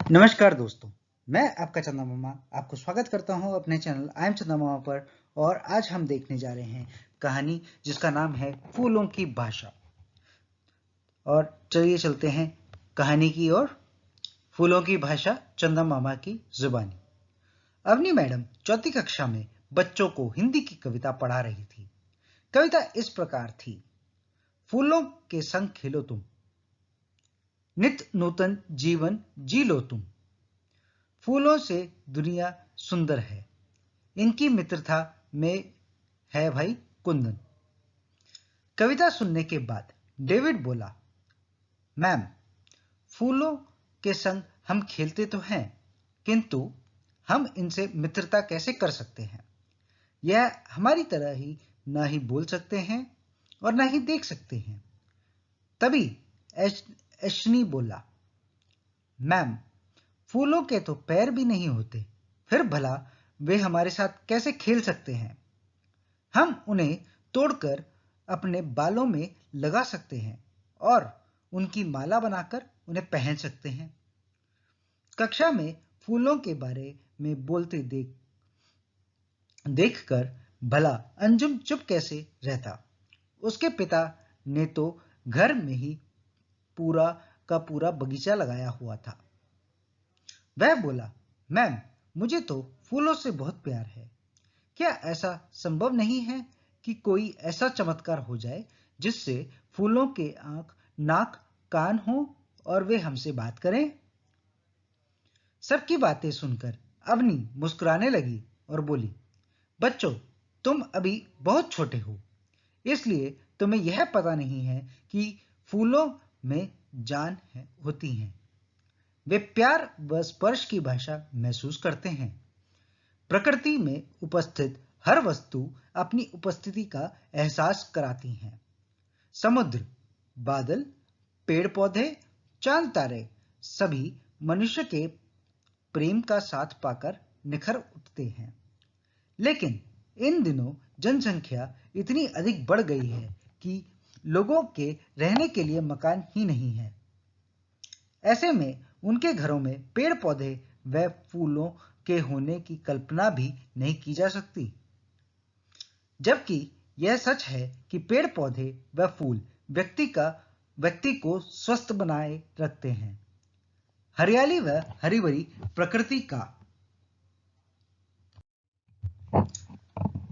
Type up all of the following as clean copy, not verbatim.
नमस्कार दोस्तों, मैं आपका चंदा मामा आपको स्वागत करता हूं अपने चैनल आई एम चंदा मामा पर। और आज हम देखने जा रहे हैं कहानी जिसका नाम है फूलों की भाषा। और चलिए चलते हैं कहानी की ओर। फूलों की भाषा, चंदा मामा की जुबानी। अवनी मैडम चौथी कक्षा में बच्चों को हिंदी की कविता पढ़ा रही थी। कविता इस प्रकार थी: फूलों के संग खिलो तुम, नित नूतन जीवन जी लो तुम। फूलों से दुनिया सुंदर है, इनकी मित्रता में है भाई कुंदन। कविता सुनने के बाद डेविड बोला, मैम, फूलों के संग हम खेलते तो हैं, किंतु हम इनसे मित्रता कैसे कर सकते हैं? यह हमारी तरह ही ना ही बोल सकते हैं और ना ही देख सकते हैं। तभी एशनी बोला, मैम, फूलों के तो पैर भी नहीं होते, फिर भला वे हमारे साथ कैसे खेल सकते हैं? हम उन्हें तोड़कर अपने बालों में लगा सकते हैं और उनकी माला बनाकर उन्हें पहन सकते हैं। कक्षा में फूलों के बारे में बोलते देखकर भला अंजुम चुप कैसे रहता? उसके पिता ने तो घर में ही पूरा का पूरा बगीचा लगाया हुआ था। वह बोला, मैम, मुझे तो फूलों से बहुत प्यार है। क्या ऐसा संभव नहीं है कि कोई ऐसा चमत्कार हो जाए जिससे फूलों के आंख, नाक, कान हो और वे हमसे बात करें? सबकी बातें सुनकर अवनी मुस्कुराने लगी और बोली, बच्चों, तुम अभी बहुत छोटे हो, इसलिए तुम्हें यह पता नहीं है कि फूलों में जान होती है। वे प्यार व स्पर्श की भाषा महसूस करते हैं। प्रकृति में उपस्थित हर वस्तु अपनी उपस्थिति का एहसास कराती है। समुद्र, बादल, पेड़ पौधे, चांद तारे सभी मनुष्य के प्रेम का साथ पाकर निखर उठते हैं। लेकिन इन दिनों जनसंख्या इतनी अधिक बढ़ गई है कि लोगों के रहने के लिए मकान ही नहीं है। ऐसे में उनके घरों में पेड़ पौधे व फूलों के होने की कल्पना भी नहीं की जा सकती। जबकि यह सच है कि पेड़ पौधे व फूल व्यक्ति को स्वस्थ बनाए रखते हैं। हरियाली व हरी भरी प्रकृति का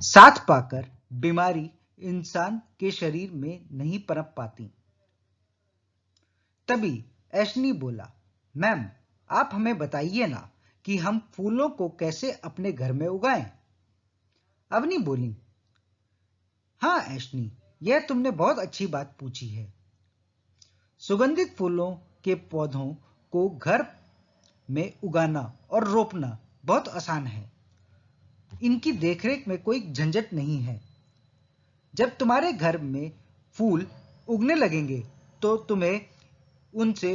साथ पाकर बीमारी इंसान के शरीर में नहीं पनप पाती। तभी ऐशनी बोला, मैम, आप हमें बताइए ना कि हम फूलों को कैसे अपने घर में उगाएं? अवनी बोली, हाँ ऐशनी, यह तुमने बहुत अच्छी बात पूछी है। सुगंधित फूलों के पौधों को घर में उगाना और रोपना बहुत आसान है। इनकी देखरेख में कोई झंझट नहीं है। जब तुम्हारे घर में फूल उगने लगेंगे तो तुम्हें उनसे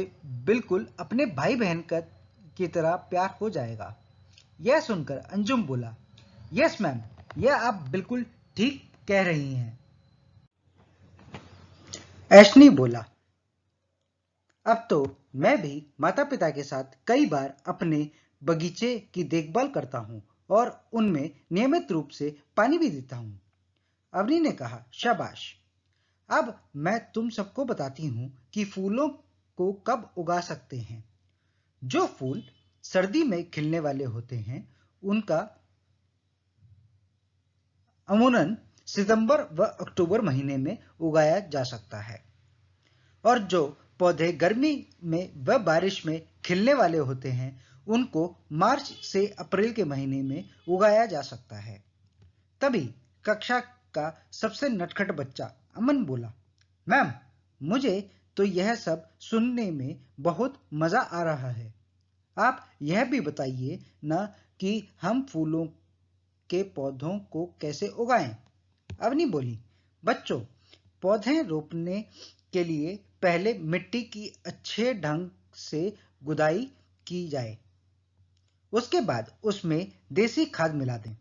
बिल्कुल अपने भाई बहन की तरह प्यार हो जाएगा। यह सुनकर अंजुम बोला, यस मैम, यह आप बिल्कुल ठीक कह रही हैं। ऐशनी बोला, अब तो मैं भी माता पिता के साथ कई बार अपने बगीचे की देखभाल करता हूँ और उनमें नियमित रूप से पानी भी देता हूँ। अवनी ने कहा, शाबाश। अब मैं तुम सबको बताती हूँ कि फूलों को कब उगा सकते हैं। जो फूल सर्दी में खिलने वाले होते हैं उनका अमूमन सितंबर व अक्टूबर महीने में उगाया जा सकता है, और जो पौधे गर्मी में व बारिश में खिलने वाले होते हैं उनको मार्च से अप्रैल के महीने में उगाया जा सकता है। तभी कक्षा का सबसे नटखट बच्चा अमन बोला, मैम, मुझे तो यह सब सुनने में बहुत मजा आ रहा है। आप यह भी बताइए ना कि हम फूलों के पौधों को कैसे उगाएं? अवनी बोली, बच्चों, पौधे रोपने के लिए पहले मिट्टी की अच्छे ढंग से गुदाई की जाए। उसके बाद उसमें देसी खाद मिला दें।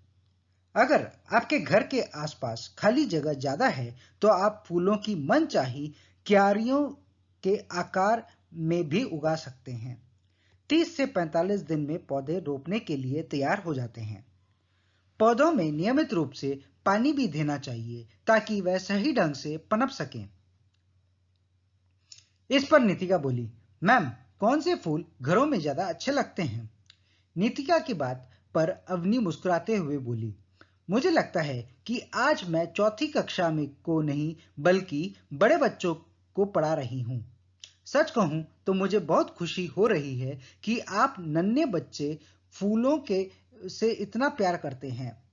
अगर आपके घर के आसपास खाली जगह ज्यादा है तो आप फूलों की मनचाही क्यारियों के आकार में भी उगा सकते हैं। 30 से 45 दिन में पौधे रोपने के लिए तैयार हो जाते हैं। पौधों में नियमित रूप से पानी भी देना चाहिए ताकि वह सही ढंग से पनप सकें। इस पर नीतिका बोली, मैम, कौन से फूल घरों में ज्यादा अच्छे लगते हैं? नीतिका की बात पर अवनी मुस्कुराते हुए बोली, मुझे लगता है कि आज मैं चौथी कक्षा में को नहीं बल्कि बड़े बच्चों को पढ़ा रही हूँ। सच कहूँ तो मुझे बहुत खुशी हो रही है कि आप नन्हे बच्चे फूलों के से इतना प्यार करते हैं।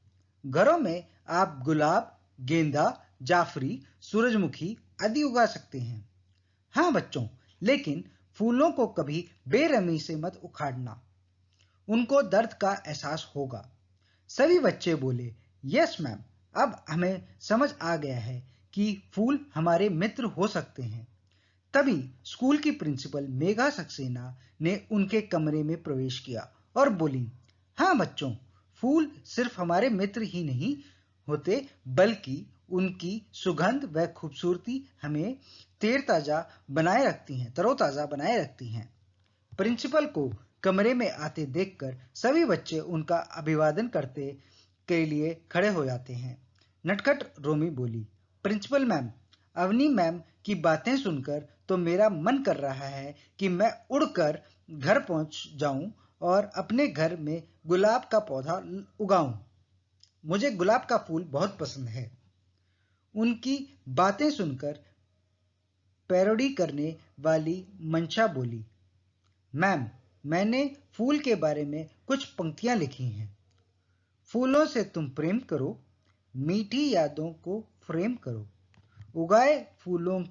घरों में आप गुलाब, गेंदा, जाफरी, सूरजमुखी आदि उगा सकते हैं। हाँ बच्चों, लेकिन फूलों को कभी बेरहमी से मत उखाड़ना, उनको दर्द का एहसास होगा। सभी बच्चे बोले, यस मैम, अब हमें समझ आ गया है कि फूल हमारे मित्र हो सकते हैं। तभी स्कूल की प्रिंसिपल मेघा सक्सेना ने उनके कमरे में प्रवेश किया और बोली, हाँ बच्चों, फूल सिर्फ हमारे मित्र ही नहीं होते बल्कि उनकी सुगंध व खूबसूरती हमें तरोताजा बनाए रखती हैं। प्रिंसिपल को कमरे में आते देखकर सभी बच्चे उनका अभिवादन करते के लिए खड़े हो जाते हैं। नटखट रोमी बोली, प्रिंसिपल मैम, अवनी मैम की बातें सुनकर तो मेरा मन कर रहा है कि मैं उड़कर घर पहुंच जाऊं और अपने घर में गुलाब का पौधा उगाऊं। मुझे गुलाब का फूल बहुत पसंद है। उनकी बातें सुनकर पैरोडी करने वाली मंशा बोली, मैम, मैंने फूल के बारे में कुछ पंक्तियां लिखी हैं। फूलों से तुम प्रेम करो, मीठी यादों को फ्रेम करो, उगाए फूलों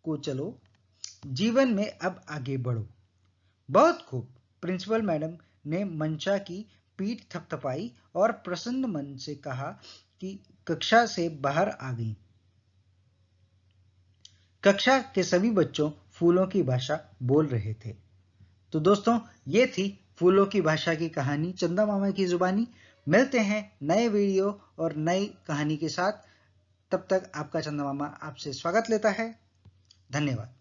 को चलो, जीवन में अब आगे बढ़ो। बहुत खूब। प्रिंसिपल मैडम ने मंशा की पीठ थपथपाई और प्रसन्न मन से कहा कि कक्षा से बाहर आ गई। कक्षा के सभी बच्चों फूलों की भाषा बोल रहे थे। तो दोस्तों, ये थी फूलों की भाषा की कहानी चंदा मामा की जुबानी। मिलते हैं नए वीडियो और नई कहानी के साथ। तब तक आपका चंदा मामा आपसे स्वागत लेता है। धन्यवाद।